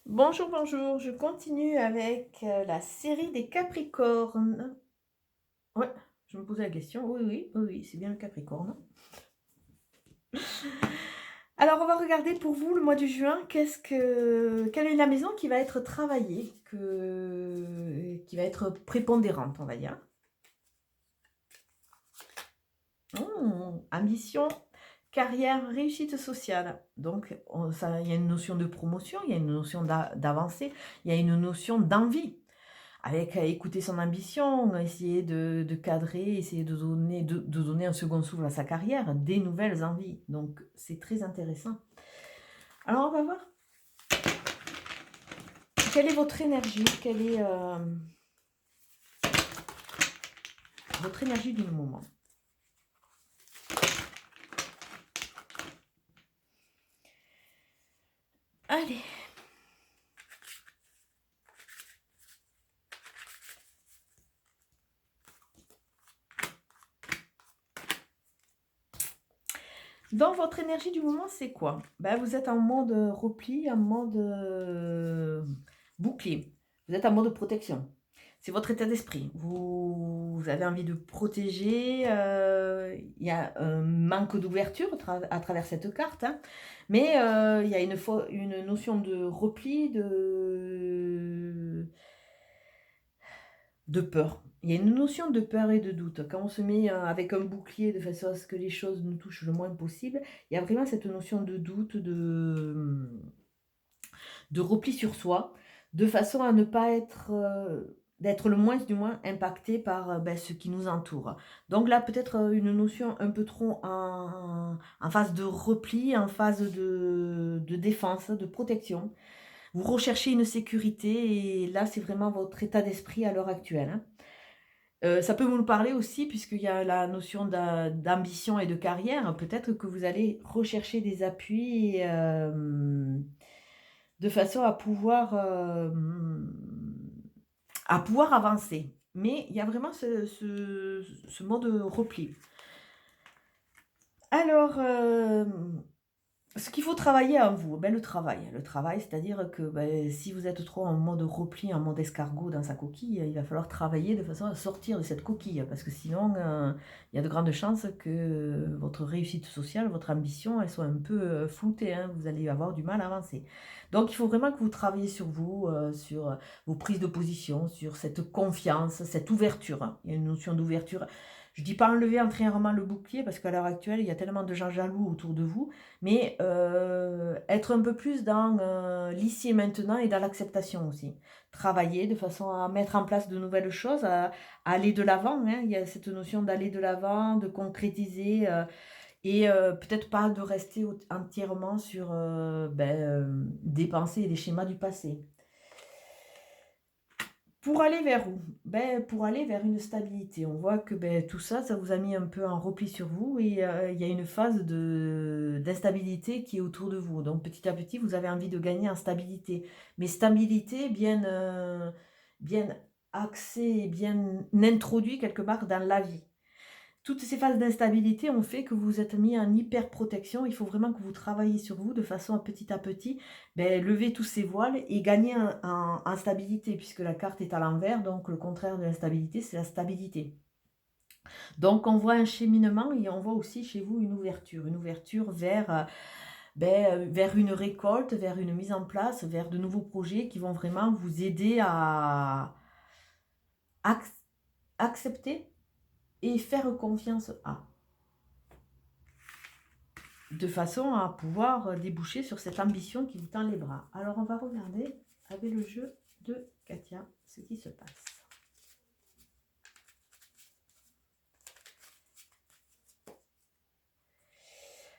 Bonjour, bonjour, je continue avec la série des Capricornes. Ouais, je me posais la question. Oui, oui, oui, oui, c'est bien le Capricorne. Alors, on va regarder pour vous le mois de juin, quelle est la maison qui va être travaillée, qui va être prépondérante, on va dire. Ambition, carrière, réussite sociale. Donc, il y a une notion de promotion, il y a une notion d'avancée, il y a une notion d'envie. Avec écouter son ambition, essayer de cadrer, essayer de donner un second souffle à sa carrière, des nouvelles envies. Donc, c'est très intéressant. Alors, on va voir. Quelle est votre énergie? Quelle est votre énergie du moment? Allez. Dans votre énergie du moment, c'est quoi? Ben, vous êtes en mode repli, en mode bouclier. Vous êtes en mode protection. C'est votre état d'esprit. Vous avez envie de protéger. Il y a un manque d'ouverture à travers cette carte. Hein. Mais il y a une notion de repli, de peur. Il y a une notion de peur et de doute. Quand on se met avec un bouclier de façon à ce que les choses nous touchent le moins possible, il y a vraiment cette notion de doute, de repli sur soi, de façon à ne pas être, d'être le moins du moins impacté par ce qui nous entoure. Donc là, peut-être une notion un peu trop en phase de repli, en phase de défense, de protection. Vous recherchez une sécurité et là, c'est vraiment votre état d'esprit à l'heure actuelle. Hein. Ça peut vous parler aussi puisqu'il y a la notion d'ambition et de carrière. Peut-être que vous allez rechercher des appuis, de façon à pouvoir avancer. Mais il y a vraiment ce mode repli. Alors, ce qu'il faut travailler en vous, le travail. Le travail, c'est-à-dire que si vous êtes trop en mode repli, en mode escargot dans sa coquille, il va falloir travailler de façon à sortir de cette coquille. Parce que sinon, il y a de grandes chances que votre réussite sociale, votre ambition, elle soit un peu floutée. Hein. Vous allez avoir du mal à avancer. Donc, il faut vraiment que vous travaillez sur vous, sur vos prises de position, sur cette confiance, cette ouverture. Hein. Il y a une notion d'ouverture. Je ne dis pas enlever entièrement le bouclier parce qu'à l'heure actuelle, il y a tellement de gens jaloux autour de vous mais être un peu plus dans l'ici et maintenant et dans l'acceptation aussi. Travailler de façon à mettre en place de nouvelles choses, à aller de l'avant. Hein. Il y a cette notion d'aller de l'avant, de concrétiser et peut-être pas de rester entièrement sur des pensées et des schémas du passé. Pour aller vers où? Pour aller vers une stabilité. On voit que tout ça, ça vous a mis un peu en repli sur vous et il y a une phase d'instabilité qui est autour de vous. Donc petit à petit, vous avez envie de gagner en stabilité. Mais stabilité bien axée, bien introduite quelque part dans la vie. Toutes ces phases d'instabilité ont fait que vous vous êtes mis en hyper protection. Il faut vraiment que vous travaillez sur vous de façon à petit, lever tous ces voiles et gagner en stabilité, puisque la carte est à l'envers. Donc, le contraire de l'instabilité, c'est la stabilité. Donc, on voit un cheminement et on voit aussi chez vous une ouverture vers une récolte, vers une mise en place, vers de nouveaux projets qui vont vraiment vous aider à accepter et faire confiance à. De façon à pouvoir déboucher sur cette ambition qui vous tend les bras. Alors, on va regarder avec le jeu de Katia ce qui se passe.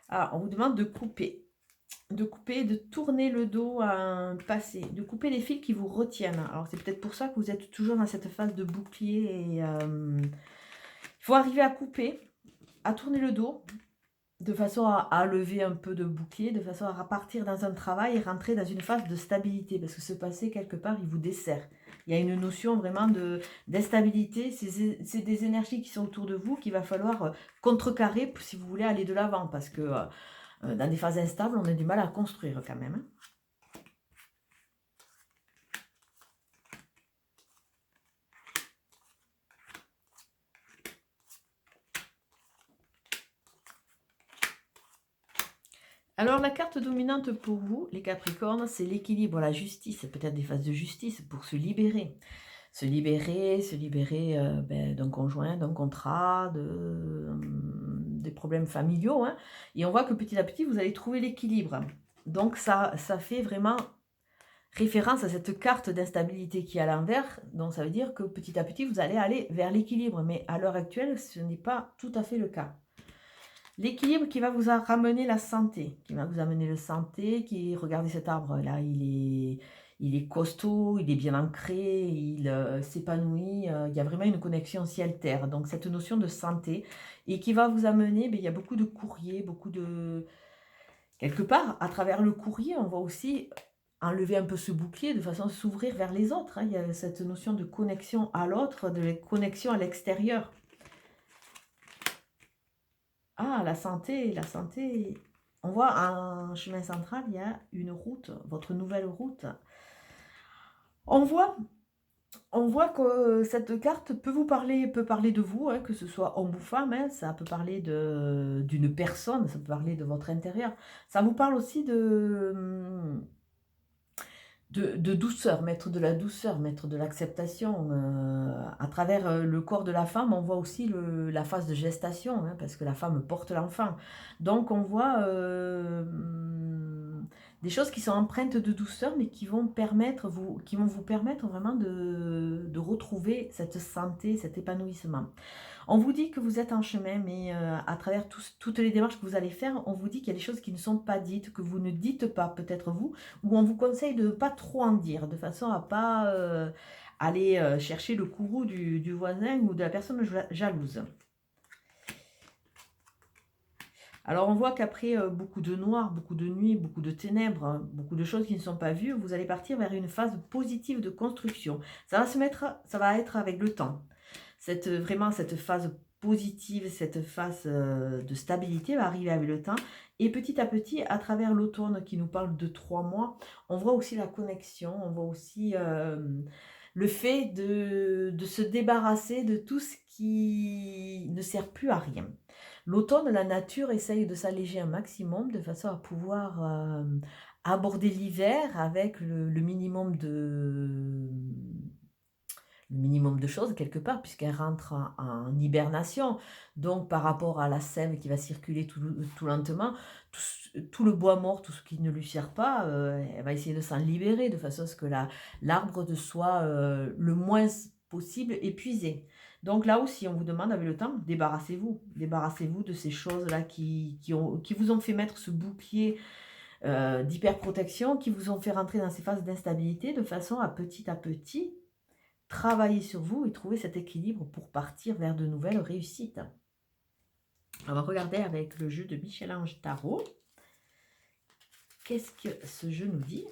Alors, on vous demande de couper, de tourner le dos à un passé, de couper les fils qui vous retiennent. Alors, c'est peut-être pour ça que vous êtes toujours dans cette phase de bouclier et il faut arriver à couper, à tourner le dos, de façon à lever un peu de bouclier, de façon à repartir dans un travail et rentrer dans une phase de stabilité. Parce que ce passé, quelque part, il vous dessert. Il y a une notion vraiment d'instabilité. C'est des énergies qui sont autour de vous qu'il va falloir contrecarrer si vous voulez aller de l'avant. Parce que dans des phases instables, on a du mal à construire quand même. Hein. Alors la carte dominante pour vous, les Capricornes, c'est l'équilibre, la justice, peut-être des phases de justice pour se libérer. Se libérer, d'un conjoint, d'un contrat, des problèmes familiaux, hein, et on voit que petit à petit, vous allez trouver l'équilibre. Donc ça fait vraiment référence à cette carte d'instabilité qui est à l'envers, donc ça veut dire que petit à petit, vous allez aller vers l'équilibre, mais à l'heure actuelle, ce n'est pas tout à fait le cas. L'équilibre qui va vous ramener la santé, qui va vous amener la santé, regardez cet arbre là, il est costaud, il est bien ancré, il s'épanouit, il y a vraiment une connexion ciel-terre, donc cette notion de santé, et qui va vous amener, il y a beaucoup de courriers, beaucoup de... Quelque part, à travers le courrier, on va aussi enlever un peu ce bouclier de façon à s'ouvrir vers les autres, hein. Il y a cette notion de connexion à l'autre, de connexion à l'extérieur. Ah, la santé, la santé. On voit un chemin central, il y a une route, votre nouvelle route. On voit, on voit que cette carte peut parler de vous, hein, que ce soit homme ou femme, hein, ça peut parler d'une personne, ça peut parler de votre intérieur. Ça vous parle aussi de douceur, mettre de la douceur, mettre de l'acceptation. À travers le corps de la femme, on voit aussi la phase de gestation, hein, parce que la femme porte l'enfant. Donc on voit des choses qui sont empreintes de douceur, mais qui vont vous permettre vraiment de retrouver cette santé, cet épanouissement. On vous dit que vous êtes en chemin, mais à travers toutes les démarches que vous allez faire, on vous dit qu'il y a des choses qui ne sont pas dites, que vous ne dites pas, peut-être vous, ou on vous conseille de ne pas trop en dire, de façon à pas aller chercher le courroux du voisin ou de la personne jalouse. Alors on voit qu'après beaucoup de noir, beaucoup de nuit, beaucoup de ténèbres, hein, beaucoup de choses qui ne sont pas vues, vous allez partir vers une phase positive de construction. Ça va être avec le temps. Vraiment cette phase positive, cette phase de stabilité va arriver avec le temps. Et petit à petit, à travers l'automne qui nous parle de 3 mois, on voit aussi la connexion, on voit aussi le fait de se débarrasser de tout ce qui ne sert plus à rien. L'automne, la nature essaye de s'alléger un maximum de façon à pouvoir aborder l'hiver avec le minimum de choses quelque part, puisqu'elle rentre en hibernation. Donc, par rapport à la sève qui va circuler tout lentement, tout le bois mort, tout ce qui ne lui sert pas, elle va essayer de s'en libérer de façon à ce que l'arbre soit le moins possible épuisé. Donc là aussi, on vous demande avec le temps, débarrassez-vous. Débarrassez-vous de ces choses-là qui vous ont fait mettre ce bouclier d'hyperprotection, qui vous ont fait rentrer dans ces phases d'instabilité de façon à petit, travailler sur vous et trouver cet équilibre pour partir vers de nouvelles réussites. On va regarder avec le jeu de Michel-Ange Tarot. Qu'est-ce que ce jeu nous dit?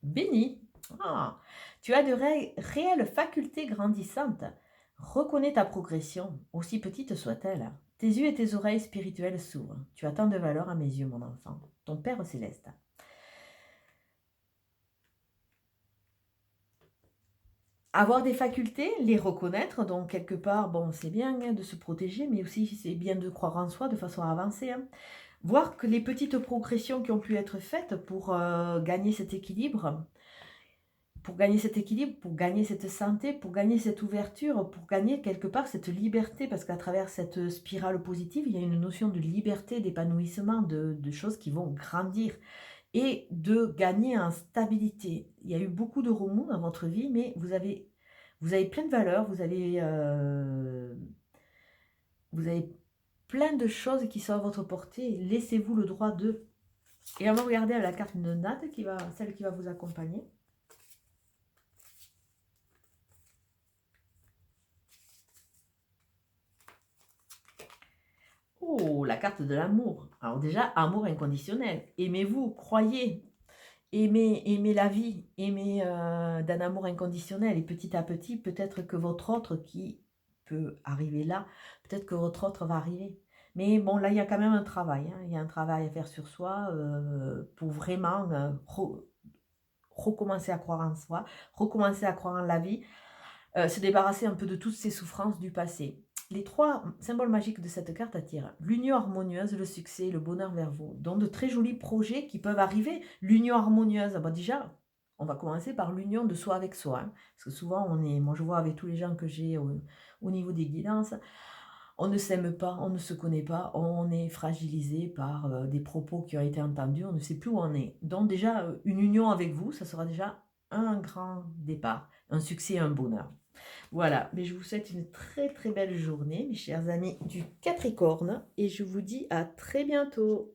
Béni. Ah, tu as de réelles facultés grandissantes. Reconnais ta progression, aussi petite soit-elle. Tes yeux et tes oreilles spirituelles s'ouvrent. Tu as tant de valeur à mes yeux, mon enfant. Ton Père céleste. Avoir des facultés, les reconnaître, donc quelque part, bon, c'est bien hein, de se protéger, mais aussi c'est bien de croire en soi de façon à avancer. Hein. Voir que les petites progressions qui ont pu être faites pour gagner cet équilibre, pour gagner cette santé, pour gagner cette ouverture, pour gagner quelque part cette liberté, parce qu'à travers cette spirale positive, il y a une notion de liberté, d'épanouissement, de choses qui vont grandir et de gagner en stabilité. Il y a eu beaucoup de remous dans votre vie, mais vous avez plein de valeurs, vous avez plein de choses qui sont à votre portée. Laissez-vous le droit de... Et on va regarder la carte de Nat, celle qui va vous accompagner. Oh, la carte de l'amour. Alors déjà, amour inconditionnel. Aimez-vous, croyez. Aimez la vie. Aimez d'un amour inconditionnel. Et petit à petit, peut-être que votre autre qui peut arriver là, peut-être que votre autre va arriver. Mais bon, là, il y a quand même un travail. Hein. Il y a un travail à faire sur soi pour vraiment recommencer à croire en soi, recommencer à croire en la vie, se débarrasser un peu de toutes ces souffrances du passé. Les 3 symboles magiques de cette carte attirent l'union harmonieuse, le succès, le bonheur vers vous. Donc de très jolis projets qui peuvent arriver. L'union harmonieuse, bah, déjà, on va commencer par l'union de soi avec soi, hein, parce que souvent moi je vois avec tous les gens que j'ai au niveau des guidances, on ne s'aime pas, on ne se connaît pas, on est fragilisé par, des propos qui ont été entendus, on ne sait plus où on est. Donc déjà, une union avec vous, ça sera déjà un grand départ, un succès et un bonheur. Voilà, mais je vous souhaite une très, très belle journée, mes chers amis du Capricorne et je vous dis à très bientôt.